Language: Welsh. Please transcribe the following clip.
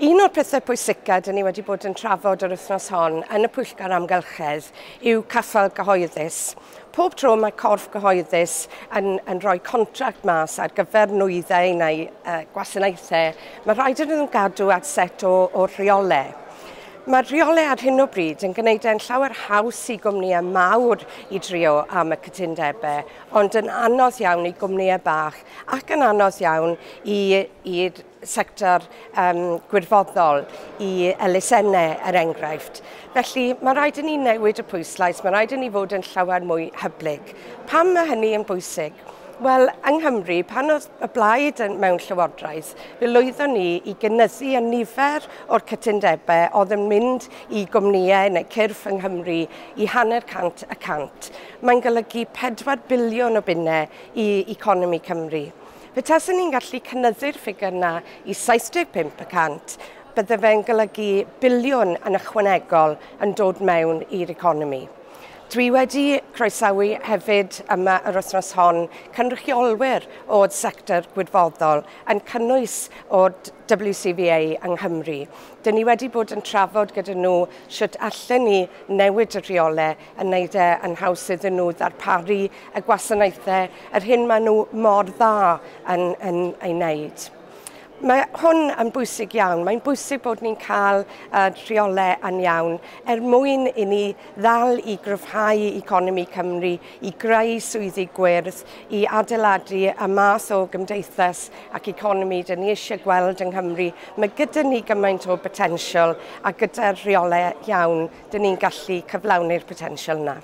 Un o'r pethau pwysica dyn ni wedi bod yn trafod yr wythnos hon yn y pwyllgor amgylchedd yw caffael gyhoeddus. Pob tro mae corff gyhoeddus yn rhoi contract mas ar gyfer nwyddau neu gwasanaethau, mae rhaid iddyn nhw gadw at set o rheolau. Mae'r rheolau ar hyn o bryd yn gwneud e'n llawer haws i gwmnïau mawr i drio am y cytundebau, ond yn anodd iawn i gwmnïau bach ac yn anodd iawn i'r sector gwirfoddol, i elusennau er enghraifft. Felly mae rhaid i ni newid y pwyslais, mae rhaid i ni fod yn llawer mwy hyblyg. Pam mae hynny yn bwysig? Wel, yng Nghymru, pan oedd y blaid mewn llywodraeth, fe lwyddon ni i gynyddu y nifer o'r cytundebau oedd yn mynd i gwmnïau neu cyrff yng Nghymru i 100%. Mae'n golygu 4 biliwn o bunnau i economi Cymru. Fe taswn ni'n gallu cynyddu'r ffigur yna i 75%, bydde fe'n golygu biliwn yn ychwanegol yn dod mewn i'r economi. Dwi wedi croesawu hefyd yma yr wythnos hon cynrychiolwyr o'r sector gwirfoddol yn cynnwys o'r WCVA yng Nghymru. Dyn ni wedi bod yn trafod gyda nhw sut allan ni newid y rheolau yn wneud yn haws iddyn nhw ddarparu y gwasanaethau yr hyn maen nhw mor dda yn ei wneud. Mae hwn yn bwysig iawn. Mae'n bwysig bod ni'n cael rheolau yn iawn mwyn i ni ddal i gryfhau economi Cymru, i greu swyddi gwyrdd, i adeiladu y math o gymdeithas ac economi dyn ni eisiau gweld yng Nghymru. Mae gyda ni gymaint o potensial a gyda'r rheolau iawn, dyn ni'n gallu cyflawni'r potensial yna.